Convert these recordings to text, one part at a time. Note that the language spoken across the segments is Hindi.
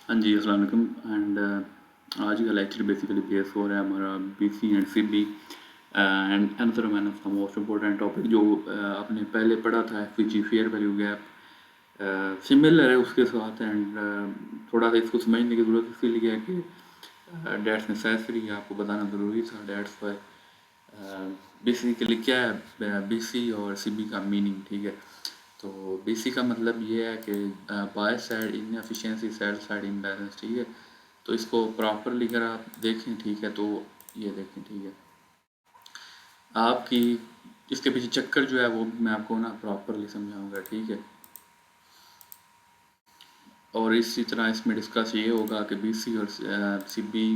हाँ जी, अस्सलाम वालेकुम एंड आज का लेक्चर बेसिकली बेस हो रहा है हमारा BC and CB and another one of the most important topic जो आपने पहले पढ़ा था एफपीजी फेयर वैल्यू गैप सिमिलर है उसके साथ एंड थोड़ा सा इसको समझने की ज़रूरत इसीलिए है कि डेट्स नेसेसरी है, आपको बताना ज़रूरी था। डेट्स वाई बेसिकली क्या है बीसी और सीबी का मीनिंग, ठीक है। तो बीसी का मतलब ये है कि bye side inefficiency cell side imbalance, ठीक है। तो इसको प्रॉपरली अगर आप देखें, ठीक है, तो ये देखें, ठीक है, आपकी इसके पीछे चक्कर जो है वो मैं आपको ना प्रॉपरली समझाऊंगा, ठीक है। और इसी तरह इसमें डिस्कस ये होगा कि बीसी और सीबी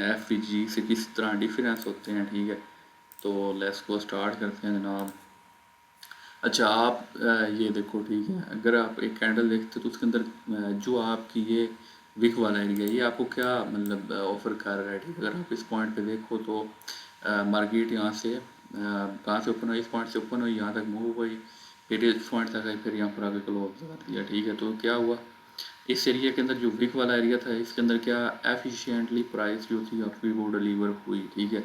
एफईजी से किस तरह डिफरेंस होते हैं, ठीक है। तो लेट्स को स्टार्ट करते हैं जनाब। अच्छा, आप ये देखो, ठीक है, अगर आप एक कैंडल देखते हो तो उसके अंदर जो आपकी ये विक वाला एरिया, ये आपको क्या मतलब ऑफर कर रहा है, ठीक है। अगर आप इस पॉइंट पे देखो तो मार्केट यहाँ से कहाँ से ओपन हुई, इस पॉइंट से ओपन हुई, यहाँ तक मूव हुई, फिर इस पॉइंट तक आई, फिर यहाँ पर आगे क्लोज कर दिया, ठीक है। तो क्या हुआ, इस एरिया के अंदर जो विक वाला एरिया था इसके अंदर क्या एफिशिएंटली प्राइस जो थी आपकी वो डिलीवर हुई, ठीक है।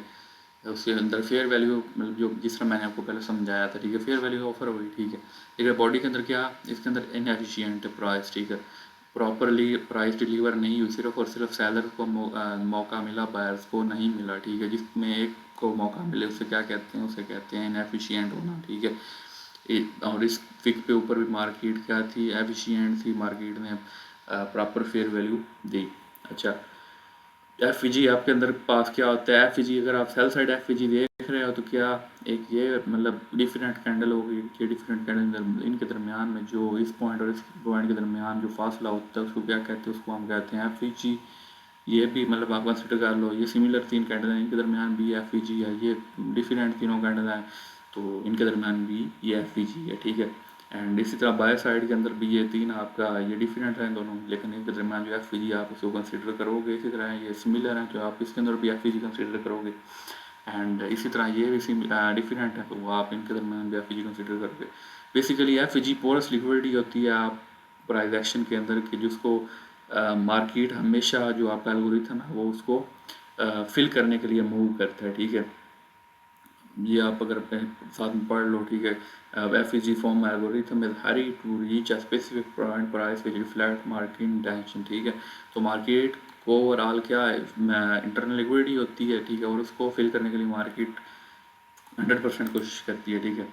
उसके अंदर फेयर वैल्यू मतलब जो जिस तरह मैंने आपको पहले समझाया था, ठीक है, फेयर वैल्यू ऑफर हुई, ठीक है। लेकिन बॉडी के अंदर क्या, इसके अंदर इनएफिशिएंट प्राइस, ठीक है, प्रॉपरली प्राइस डिलीवर नहीं हुई, सिर्फ और सिर्फ सेलर को मौका मिला, बायर्स को नहीं मिला, ठीक है। जिसमें एक को मौका मिले उसे क्या कहते हैं, उसे कहते हैं इनएफिशिएंट होना, ठीक है। और इस फिक पे ऊपर भी मार्केट क्या थी, एफिशिएंट थी, मार्केट ने प्रॉपर फेयर वैल्यू दी। अच्छा, एफ जी आपके अंदर पास क्या होता है, एफ जी अगर आप सेल साइड एफ जी देख रहे हो तो क्या एक ये मतलब डिफरेंट कैंडल होगी, ये डिफरेंट कैंडल इनके दरमियान में जो इस पॉइंट और इस पॉइंट के दरमियान जो फासला होता है उसको क्या कहते हैं, उसको हम कहते हैं एफ जी। ये भी मतलब आप कंसिडर कर लो, ये सिमिलर तीन कैंडल हैं, इनके दरमियान भी एफ जी है, ये डिफरेंट तीनों कैंडल हैं तो इनके दरमियान भी ये एफ जी है, ठीक है। एंड इसी तरह बाय साइड के अंदर भी ये तीन आपका ये डिफरेंट हैं दोनों, लेकिन इनके दरमियान जो एफ जी आप उसको कंसिडर करोगे, इसी तरह ये सिमिलर हैं तो आप इसके अंदर भी एफ जी कंसिडर करोगे। एंड इसी तरह ये भी डिफरेंट है तो आप इनके दरमियान भी एफ जी कंसिडर करोगे। Basically F G porous liquidity होती है आप प्राइस एक्शन के अंदर की, जिसको मार्केट हमेशा जो आपका एल्गोरिथम है वो उसको फिल करने के लिए मूव करता है, ठीक है। ये आप अगर अपने साथ में पढ़ लो, ठीक है। F G form algorithm is hurry to reach a specific point price which reflect market intention, ठीक है। तो मार्केट को ओवरऑल क्या है, इंटरनल लिक्विडिटी होती है, ठीक है, और उसको फिल करने के लिए मार्केट 100% कोशिश करती है, ठीक है।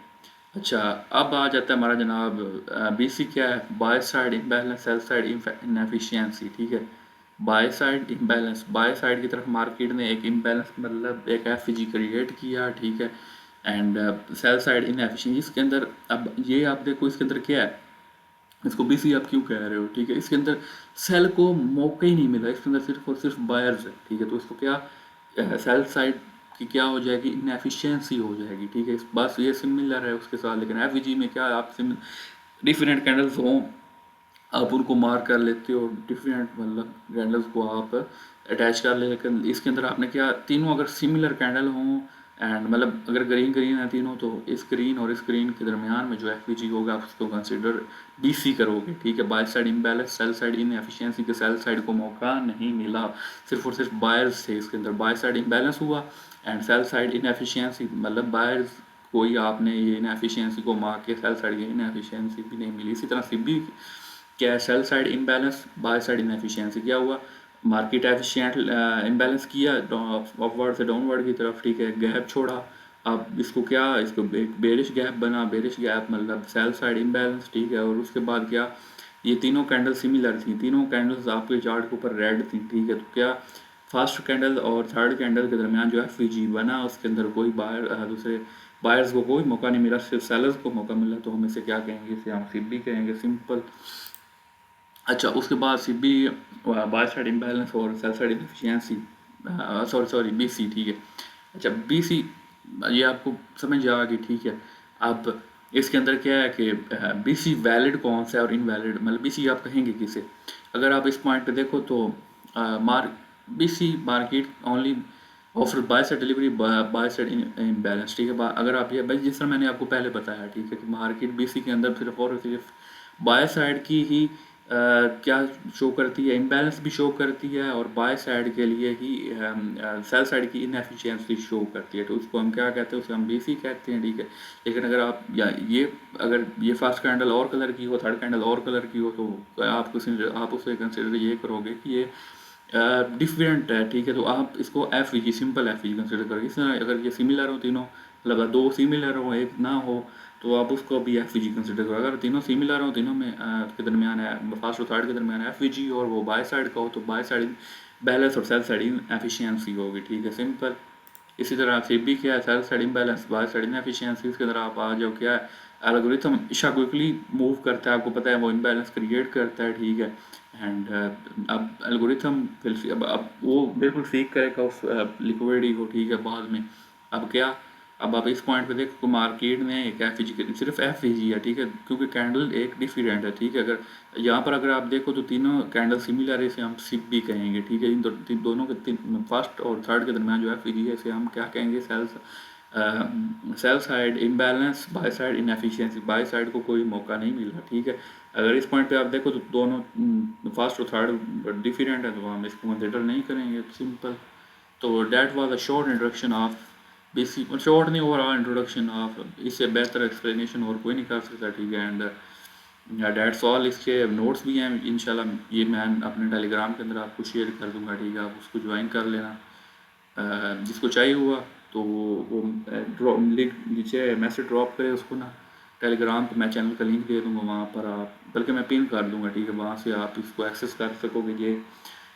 अच्छा, अब आ जाता है हमारा जनाब बीसी क्या है, bye side imbalance, sell side inefficiency, ठीक है। Bye side imbalance, buy side की तरफ मार्केट ने एक इम्बैलेंस मतलब एक एफजी क्रिएट किया, ठीक है। एंड सेल साइड इनएफिशिएंसी इसके अंदर, अब ये आप देखो इसके अंदर क्या है, इसको बीसी आप क्यों कह रहे हो, ठीक है। इसके अंदर सेल को मौका ही नहीं मिला, इसके अंदर सिर्फ और सिर्फ बायर्स है, ठीक है। तो इसको क्या सेल साइड की क्या हो जाएगी, इनएफिशिएंसी हो जाएगी, ठीक है। बस ये सिमिलर है उसके साथ, लेकिन एफजी में क्या आप डिफरेंट कैंडल्स हों, आप उनको मार्क कर लेते हो, डिफरेंट मतलब कैंडल्स को आप अटैच कर ले, लेकिन इसके अंदर आपने क्या तीनों अगर सिमिलर कैंडल हों एंड मतलब अगर ग्रीन ग्रीन है तीनों, तो इस ग्रीन और इस ग्रीन के दरमियान में जो एफ होगा आप उसको कंसिडर बीसी करोगे, ठीक है। Bye side imbalance, sell side inefficiency के सेल साइड को मौका नहीं मिला, सिर्फ और सिर्फ बायर्स थे इसके अंदर, बाय साइड इम्बैलेंस हुआ एंड सेल साइड इनएफिशिएंसी मतलब बायर्स कोई आपने ये इनएफिशिएंसी को मार के सेल साइड की इनएफिशिएंसी भी नहीं मिली। इसी तरह सीबी क्या है, cell side imbalance, buy side inefficiency, क्या हुआ, मार्केट एफिशिएंट इम्बैलेंस किया अपवर्ड से डाउनवर्ड की तरफ, ठीक है, गैप छोड़ा। अब इसको क्या, इसको एक बेरिश गैप बना, बेरिश गैप मतलब सेल साइड इम्बैलेंस, ठीक है। और उसके बाद क्या, ये तीनों कैंडल सिमिलर थी, तीनों कैंडल्स आपके चार्ट के ऊपर रेड थी, ठीक है। तो क्या फर्स्ट कैंडल और थर्ड कैंडल के दरमियान जो एफ बना उसके अंदर कोई बायर दूसरे बायर्स को कोई मौका नहीं मिला, सिर्फ सेलर्स को मौका मिला, तो हम इसे क्या कहेंगे, इसे हम सीबी कहेंगे, सिंपल। अच्छा, उसके बाद C B by side imbalance और sell side inefficiency, sorry sorry BC, ठीक है। अच्छा, बीसी ये आपको समझ आ गई, ठीक है। अब इसके अंदर क्या है कि बीसी वैलिड कौन सा है और इनवैलिड मतलब बीसी आप कहेंगे किसे, अगर आप इस पॉइंट पे देखो तो mark BC market only offer by side delivery bye side imbalance, ठीक है। अगर आप ये भाई जिस तरह मैंने आपको पहले बताया, ठीक है, कि मार्केट बीसी के अंदर सिर्फ और सिर्फ बाय साइड की ही क्या शो करती है, इम्बैलेंस भी शो करती है और बाय साइड के लिए ही सेल साइड की इनएफिशिएंसी शो करती है। तो उसको हम क्या कहते हैं, उसे हम बीसी कहते हैं, ठीक है। लेकिन अगर आप या ये अगर ये फर्स्ट कैंडल और कलर की हो, थर्ड कैंडल और कलर की हो, तो आप उसे कंसिडर ये करोगे कि ये डिफरेंट है, ठीक है। तो आप इसको F G, simple F G consider करोगे। इस तरह अगर ये सिमिलर हो तीनों, मतलब दो सिमिलर हो एक ना हो, तो आप उसको भी एफ जी कंसिडर करो। अगर तीनों सिमिलर हो, तीनों में के दरमियान है, फर्स्ट और थर्ड के दरमियान एफ जी और वो बाय साइड का हो, तो बाय साइड बैलेंस और सेल साइड एफिशिएंसी होगी, ठीक है, सिंपल। इसी तरह सी बी क्या है, cell side imbalance, buy side inefficiency. इसके अंदर आप आ जाओ, क्या है, एल्गोरिथम हमेशा क्विकली मूव करता है, आपको पता है वो इम्बैलेंस क्रिएट करता है, ठीक है। एंड अब एल्गोरिथम फिर अब वो बिल्कुल सीख करेगा उस लिक्विडिटी को, ठीक है, बाद में। अब क्या, अब आप इस पॉइंट पे देखो, मार्केट में एक एफ जी, सिर्फ एफ जी है, ठीक है, क्योंकि कैंडल एक डिफरेंट है, ठीक है। अगर यहाँ पर अगर आप देखो तो तीनों कैंडल सिमिलर है, इसे हम सिप भी कहेंगे, ठीक है। इन दोनों के फर्स्ट और थर्ड के दरमियान जो एफ जी है, इसे हम क्या कहेंगे, cell side imbalance, buy side inefficiency. By side को कोई मौका नहीं मिल रहा, ठीक है। अगर इस पॉइंट पे आप देखो तो दोनों फर्स्ट और थर्ड डिफरेंट है, तो हम इसको कंसिडर नहीं करेंगे, सिंपल। तो that was a short introduction of basic, short नहीं, ओवरऑल इंट्रोडक्शन ऑफ, इससे बेहतर एक्सप्लेनेशन और कोई नहीं कर सकता, ठीक है। And that's all. इसके नोट्स भी हैं इंशाल्लाह, ये मैं अपने टेलीग्राम के अंदर आपको शेयर कर दूंगा, ठीक है, आप उसको ज्वाइन कर लेना। जिसको चाहिए हुआ तो वो ड्रॉप लिंक नीचे मैसेज ड्रॉप करे उसको ना, टेलीग्राम पे मैं चैनल का लिंक दे दूंगा, वहाँ पर आप, बल्कि मैं पिन कर दूंगा, ठीक है, वहाँ से आप इसको एक्सेस कर सकोगे। ये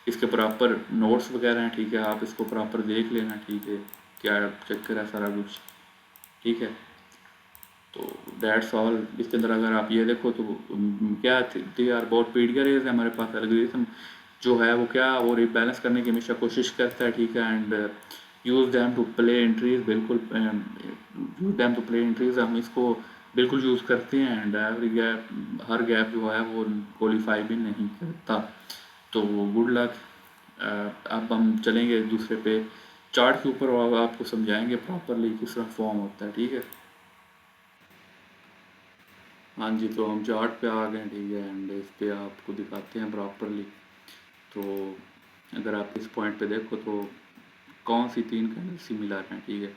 इसके प्रॉपर नोट्स वगैरह हैं, ठीक है, आप इसको प्रॉपर देख लेना, ठीक है, क्या चक्कर है सारा कुछ, ठीक है। तो डैट्स ऑल। इसके अंदर अगर आप ये देखो तो क्या दे आर बहुत पीडियर है हमारे पास एल्गोरिथम जो है वो क्या, वो रिबैलेंस करने की हमेशा कोशिश करता है, ठीक है। And use them to play entries, बिल्कुल use them to play entries, हम इसको बिल्कुल यूज़ करते हैं। एंड एवरी गैप, हर गैप जो है वो क्वालिफाई भी नहीं करता। तो गुड लक। अब हम चलेंगे दूसरे पे, चार्ट के ऊपर, और आपको समझाएंगे प्रॉपरली किस तरह फॉर्म होता है, ठीक है। हाँ जी, तो हम चार्ट पे आ गए, ठीक है। एंड इस पे आपको दिखाते हैं प्रॉपरली। तो अगर आप इस पॉइंट पे देखो तो कौन सी तीन कैंडल सिमिलर हैं, ठीक है।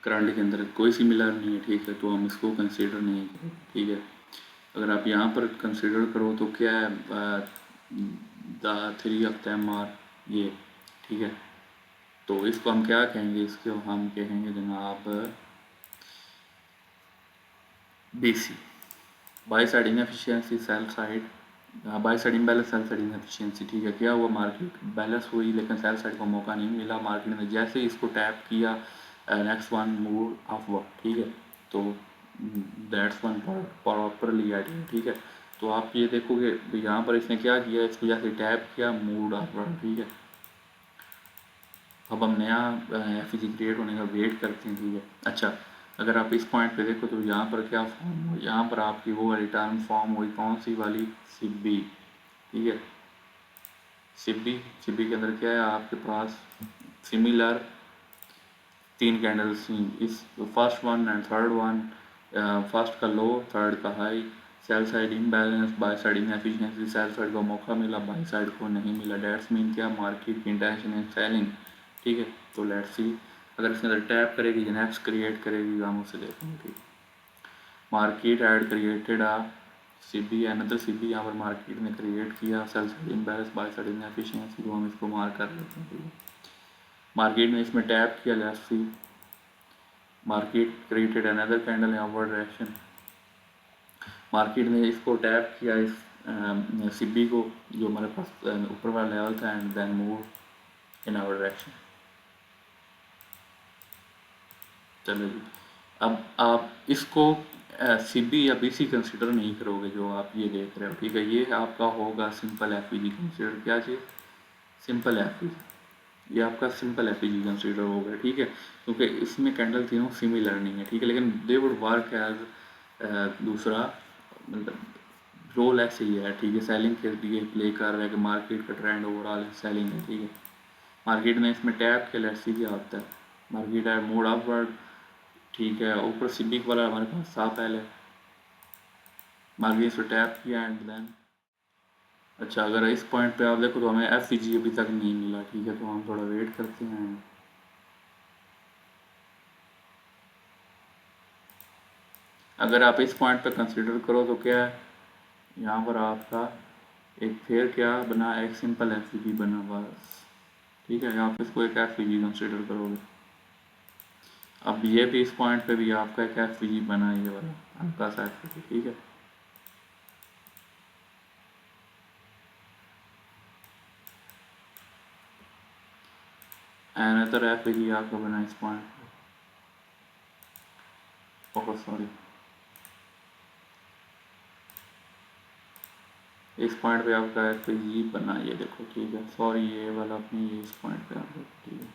करंट के अंदर कोई सिमिलर नहीं है, ठीक है, तो हम इसको कंसीडर नहीं करेंगे, ठीक है। अगर आप यहाँ पर कंसीडर करो तो क्या है, the three of them are, ये, ठीक है। तो इसको हम क्या कहेंगे, इसको हम कहेंगे जनाब BC, by side inefficiency, sell side, by side imbalance, sell side inefficiency, ठीक है। क्या हुआ, मार्केट बैलेंस हुई लेकिन सेल साइड को मौका नहीं मिला। मार्केट ने जैसे इसको टैप किया, नेक्स्ट वन मूव अपवर्ड, ठीक है। तो दैट्स वन प्रॉपरली आइडिया, ठीक है। तो आप ये देखोगे यहाँ पर इसने क्या किया, इसको जैसे टैप किया, मूव अपवर्ड, ठीक है। अब हम नया एफ क्रिएट होने का वेट करते हैं, ठीक है। अच्छा, अगर आप इस पॉइंट पे देखो तो यहाँ पर क्या फॉर्म हो, यहाँ पर आपकी वो वाली टर्म फॉर्म हुई, कौन सी वाली, सिब्बी, ठीक है। सिब्बी, सिब्बी के अंदर क्या है आपके पास, सिमिलर तीन कैंडल्स, इस first one and third one, first का लो, थर्ड का high, cell side imbalance, buy side inefficiency, sell side को मौका मिला, बाय साइड को नहीं मिला। डेट्स मीन क्या, मार्केट की इंटेंशन है सेलिंग, ठीक है। तो लेट्स सी, अगर इसके अंदर टैप करेगी, नेक्स्ट क्रिएट करेगी, हम उसे देखेंगे, ठीक। Market had created a CB, another CB, यहाँ पर मार्केट ने क्रिएट किया, sell side imbalance, buy side inefficiency, तो हम इसको मार्क कर लेते हैं, ठीक है। मार्केट ने इसमें टैप किया, let's see, market created another candle in upward direction. Market ने इसको टैप किया, इस सीबी को, जो हमारे पास ऊपर वाला लेवल था, and then move in our direction. चलो जी, अब आप इसको सीबी या बीसी कंसिडर नहीं करोगे, जो आप ये देख रहे हो, ठीक है। ये आपका होगा सिंपल एफईजी कंसिडर, क्या चीज़, सिंपल एफईजी, ये आपका सिंपल एफईजी कंसिडर होगा, ठीक है। क्योंकि इसमें कैंडल तीनों सिमिलर नहीं है, ठीक है, लेकिन दे वुड वर्क एज दूसरा, मतलब रोल ऐसे ही है, ठीक है। सेलिंग के लिए प्ले कर रहा है कि मार्केट का ट्रेंड ओवरऑल सेलिंग है, ठीक है। मार्केट ने इसमें टैप के, लेट्स सी क्या होता है, मार्केट है मोड अपवर्ड, ठीक है। ऊपर सिबिक वाला हमारे पास था पहले, मार्केट इसको टैप किया, एंड देन अच्छा, अगर इस पॉइंट पे आप देखो तो हमें एफ जी अभी तक नहीं मिला, ठीक है, तो हम थोड़ा वेट करते हैं। अगर आप इस पॉइंट पे कंसिडर करो तो क्या है, यहाँ पर आपका एक फिर क्या बना, एक सिंपल एफ जी बना बस, ठीक है, आप इसको एक एफ जी कंसिडर करोगे। अब ये भी इस पॉइंट पे भी आपका एक एफ जी बना, ये वाला हल्का सा एफ जी, ठीक है। अनदर एफ जी आपका बना इस पॉइंट पे, ओह सॉरी, इस पॉइंट पे आपका एफ जी बना, ये देखो, ठीक है, सॉरी ये वाला अपनी ये इस पॉइंट पे आप देखो, ठीक है।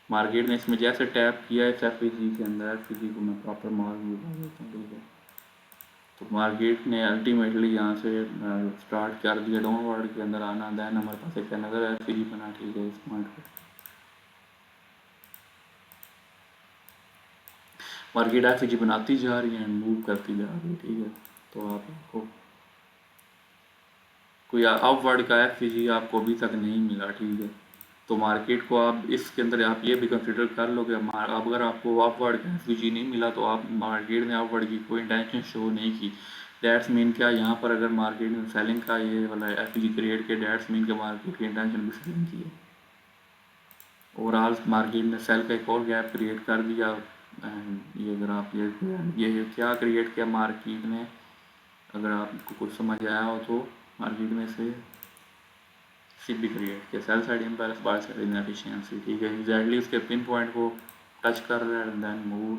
मार्केट ने इसमें जैसे टैप किया है एफ जी के अंदर, एफ जी को मैं प्रॉपर मार्क बता देता हूँ, ठीक है। तो मार्केट ने अल्टीमेटली यहाँ से स्टार्ट कर दिया डाउनवर्ड के अंदर आना, देन हमारे पास एक अनदर एफ जी बना, ठीक है, इस पॉइंट पे मार्केट एफ जी बनाती जा रही है, मूव करती जा रही है, ठीक है। तो आपको कोई अपवर्ड का एफ जी आपको अभी तक नहीं मिला, ठीक है। तो मार्केट को आप इसके अंदर आप ये भी कंसिडर कर लो कि अगर आपको अपवर्ड का एफ जी नहीं मिला तो आप मार्केट ने अपवर्ड की कोई इंटेंशन शो नहीं की, डैट्स मीन क्या, यहाँ पर अगर मार्केट ने सेलिंग का ये वाला एफ जी क्रिएट किया, डैट्स मीन के मार्केट की इंटेंशन भी सेलिंग की है। ओवरऑल मार्केट ने सेल का एक और गैप क्रिएट कर दिया, एंड ये अगर आप ये क्या क्रिएट किया मार्केट ने, अगर आपको कुछ समझ आया हो तो मार्केट में से सीबी क्रिएट किया, sell side imbalance, buy side inefficiency, ठीक है, एग्जैक्टली उसके पिन पॉइंट को टच कर रहा है, देन मूव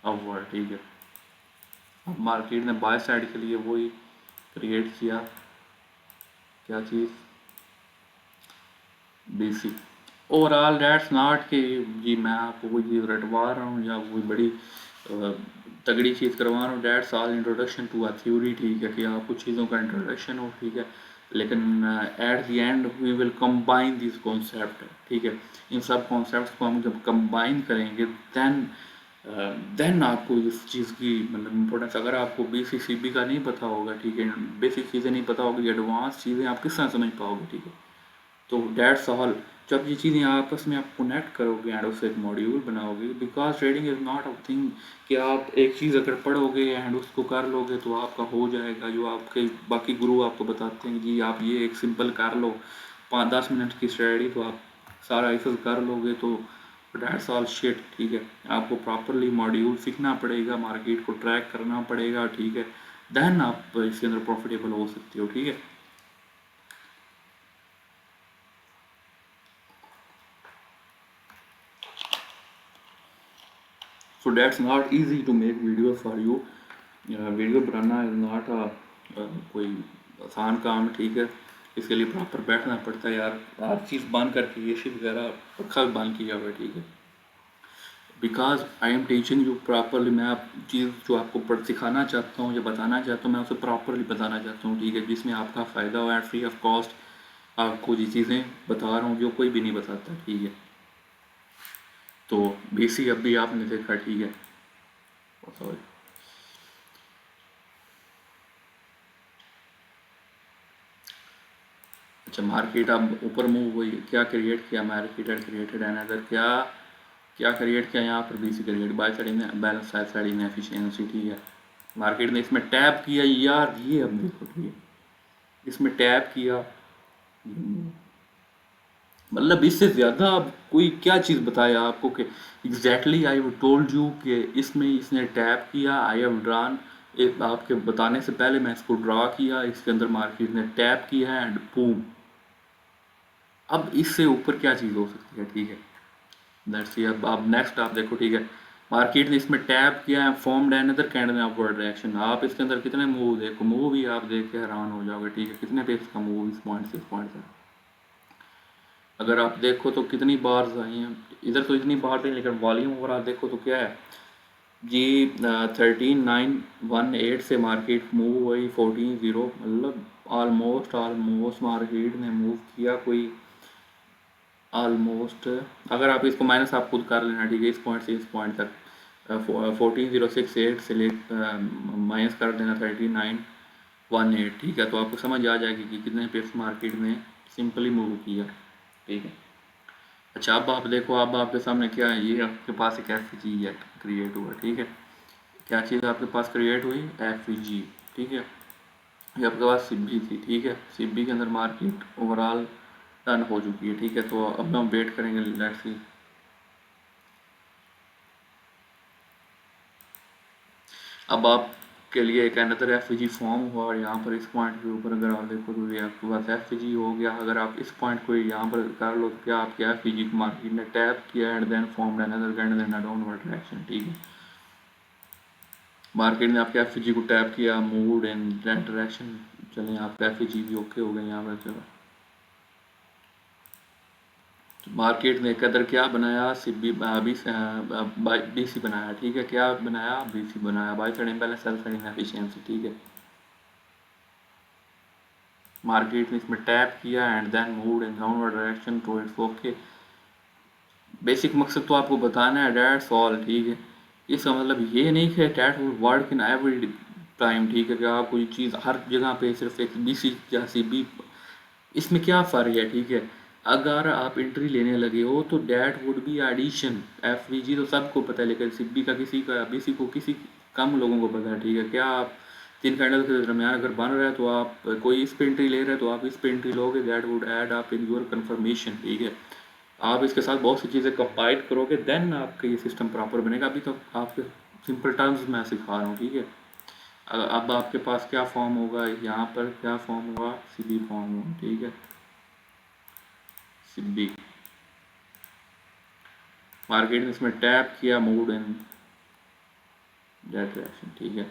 अपवर्ड, ठीक है। अब मार्केट ने बाय साइड के लिए वही क्रिएट किया, क्या चीज़, बेसिक। ओवरऑल दैट्स नॉट कि जी मैं आपको कोई चीज़ रटवा रहा हूँ या कोई बड़ी तगड़ी चीज़ करवा रहा हूँ, that's all introduction to a theory, ठीक है, कि आप कुछ चीज़ों का इंट्रोडक्शन हो, ठीक है। लेकिन at the end we will combine this concept, ठीक है। इन सब कॉन्सेप्ट को हम जब कंबाइन करेंगे देन आपको इस चीज़ की मतलब इम्पोर्टेंस, अगर आपको बेसिक सी बी का नहीं पता होगा, ठीक है, बेसिक चीज़ें नहीं पता होगी, एडवांस चीज़ें आप किस तरह समझ पाओगे, ठीक है। तो डैट्स ऑल, जब ये चीज़ें आपस में आप कनेक्ट करोगे एंड उससे एक मॉड्यूल बनाओगे, because trading is not a thing कि आप एक चीज़ अगर पढ़ोगे एंड उसको कर लोगे तो आपका हो जाएगा, जो आपके बाकी गुरु आपको बताते हैं जी आप ये एक सिंपल कर लो 5-10 मिनट की स्ट्रेटजी, तो आप सारा एक्सेस कर लोगे, तो डैट्स ऑल शिट, ठीक है। आपको प्रॉपरली मॉड्यूल सीखना पड़ेगा, मार्केट को ट्रैक करना पड़ेगा, ठीक है, देन आप इसके अंदर प्रॉफिटेबल हो सकते हो, ठीक है। So that's not easy to make videos for you. Video banana is not कोई आसान काम, ठीक है। इसके लिए प्रॉपर बैठना पड़ता है यार, हर चीज़ बंद करके ए सी वगैरह पक्का भी बंद किया हुआ है, ठीक है। Because I am teaching you properly, मैं आप चीज़ जो आपको सिखाना चाहता हूँ या बताना चाहता हूँ, मैं उसे प्रॉपरली बताना चाहता हूँ, ठीक है, जिसमें आपका फ़ायदा हो एंड फ्री ऑफ कॉस्ट आपको ये चीज़ें बता रहा हूँ जो कोई भी नहीं बताता, ठीक है। तो बेसिक अभी आपने देखा, ठीक है, सॉरी। अच्छा, मार्केट अब ऊपर मूव हुई, क्या क्रिएट किया मार्केट, एंड क्रिएटेड अनदर क्या क्या क्रिएट किया यहाँ पर, BC create by side in balance, side side in efficiency, ठीक है। मार्केट ने इसमें टैप किया यार, ये अब देखो, ठीक है, इसमें टैप किया, मतलब इससे ज़्यादा अब कोई क्या चीज़ बताया आपको कि एग्जैक्टली आई टोल्ड यू कि इसमें इसने टैप किया, आई हैव ड्रॉन, आपके बताने से पहले मैं इसको ड्रा किया, इसके अंदर मार्केट ने टैप किया एंड बूम। अब इससे ऊपर क्या चीज़ हो सकती है, ठीक है, दैट्स ये। अब नेक्स्ट आप देखो, ठीक है, मार्केट ने इसमें टैप किया है, formed another candle upward direction, आप इसके अंदर कितने मूव देखो, मूव भी आप देख के हैरान हो जाओगे, ठीक है, कितने टिप्स का मूव इस पॉइंट से इस पॉइंट से, अगर आप देखो तो कितनी बार्स आई हैं इधर, तो इतनी बार नहीं, लेकिन वॉल्यूम ओवर आप देखो तो क्या है जी, 13,918 से मार्केट मूव हुई 14,0, मतलब ऑलमोस्ट मार्केट ने मूव किया कोई ऑलमोस्ट, अगर आप इसको माइनस आप खुद कर लेना, ठीक है, इस पॉइंट से इस पॉइंट तक 14,068 से ले माइनस कर देना 39 1.8, ठीक है। तो आपको समझ आ जाएगी कि कितने पिप्स मार्केट ने सिंपली मूव किया, ठीक है। अच्छा, अब आप देखो, अब आपके सामने क्या है, ये आपके पास एक एफ जी है क्रिएट हुआ, ठीक है। क्या चीज़ आपके पास क्रिएट हुई, एफ जी, ठीक है। ये आपके पास सिब्बी थी, ठीक है। सिब्बी के अंदर मार्केट ओवरऑल डन हो चुकी है, ठीक है। तो अब हम वेट करेंगे, लेट्स सी। अब आपके लिए एक अनदर एफ जी फॉर्म हुआ, और यहाँ पर इस पॉइंट के ऊपर अगर आप देखो तो ये आपके पास एफ जी हो गया। अगर आप इस पॉइंट को यहाँ पर कर लो तो क्या आपके एफ जी को मार्केट ने टैप किया and then form another candle in downward direction, ठीक है। मार्केट ने आपके एफ जी को टैप किया, मूव्ड इन दैट डायरेक्शन। चलें, आपका एफ जी भी ओके हो गए यहाँ पर। चलो, मार्केट ने कदर क्या बनाया, सिब्बी बी सी बनाया, ठीक है। क्या बनाया, बी सी बनाया, buy side imbalance, sell side inefficiency, ठीक है। मार्केट ने इसमें टैप किया and then moved in downward direction, तो इट्स ओके। बेसिक मकसद तो आपको बताना है, दैट्स ऑल, ठीक है। इसका मतलब ये नहीं कि that would work in every time, ठीक है, कि आप कोई चीज़ हर जगह पे सिर्फ एक बी सी या सी बी, इसमें क्या फ़र्क है, ठीक है। अगर आप एंट्री लेने लगे हो तो that would be addition, F V G तो सबको पता है, लेकिन सी बी का किसी का, बी सी को किसी कम लोगों को पता है, ठीक है। क्या आप तीन कैंडल के दरमियान अगर बन रहा है तो आप कोई इस पे एंट्री ले रहे हैं तो आप इस पे एंट्री लोगे, that would add up in your confirmation, ठीक है। आप इसके साथ बहुत सी चीज़ें कंपाइल करोगे, देन आपका ये सिस्टम प्रॉपर बनेगा। अभी तो आपके सिंपल टर्म्स मैं सिखा रहा हूँ, ठीक है। अब आपके पास क्या फॉर्म होगा, यहाँ पर क्या फॉर्म होगा, सी बी फॉर्म होगा, ठीक है। सी बी मार्केट ने इसमें टैप किया, मूड इन दैट डायरेक्शन, ठीक है।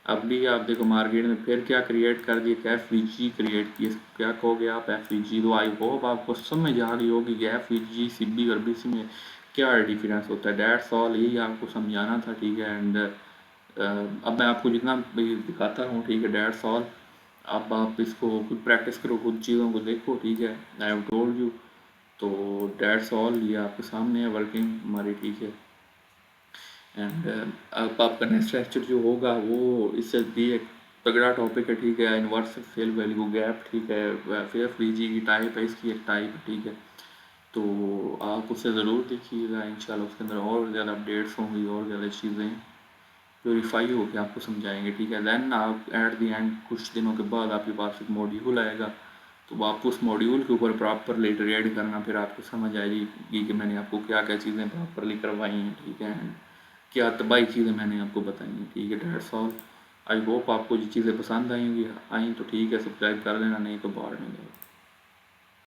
अब भी आप देखो, मार्केट ने फिर क्या क्रिएट कर दिया, एफ वी जी क्रिएट किया। क्या कहोगे आप, एफ वी जी। तो आई होप आपको समझ आ रही होगी कि F V G, C B और बी सी में क्या डिफरेंस होता है। डैट्स ऑल, यही आपको समझाना था, ठीक है। एंड अब मैं आपको जितना भी दिखाता हूँ, ठीक है, डैट्स ऑल। अब आप इसको खुद प्रैक्टिस करो, खुद चीज़ों को देखो, ठीक है। I have told you. तो डैट्स ऑल, ये आपके सामने है वर्किंग हमारी, ठीक है। एंड अब आपका नेक्स्ट लेक्चर जो होगा वो इससे भी एक तगड़ा टॉपिक है, ठीक है। इन्वर्स फेल वैल्यू गैप, ठीक है। फिर फ्रीजी की टाइप है, इसकी एक टाइप है, ठीक है। तो आप उसे ज़रूर देखिएगा, इंशाल्लाह उसके अंदर और ज़्यादा अपडेट्स होंगी, और ज़्यादा चीज़ें प्योरीफाई होकर आपको समझाएंगे, ठीक है। देन आप एट द एंड कुछ दिनों के बाद आपके पास एक मॉड्यूल आएगा, तो आप उस मॉड्यूल के ऊपर प्रॉपरली ट्रेड करना, फिर आपको समझ आएगी कि मैंने आपको क्या क्या चीज़ें प्रॉपरली करवाई हैं, ठीक है। क्या तबाही चीज़ें मैंने आपको बताई हैं, ठीक है। That's all. आई होप आपको ये चीज़ें पसंद आई होंगी, आई तो ठीक है, सब्सक्राइब कर लेना, नहीं तो बाद में।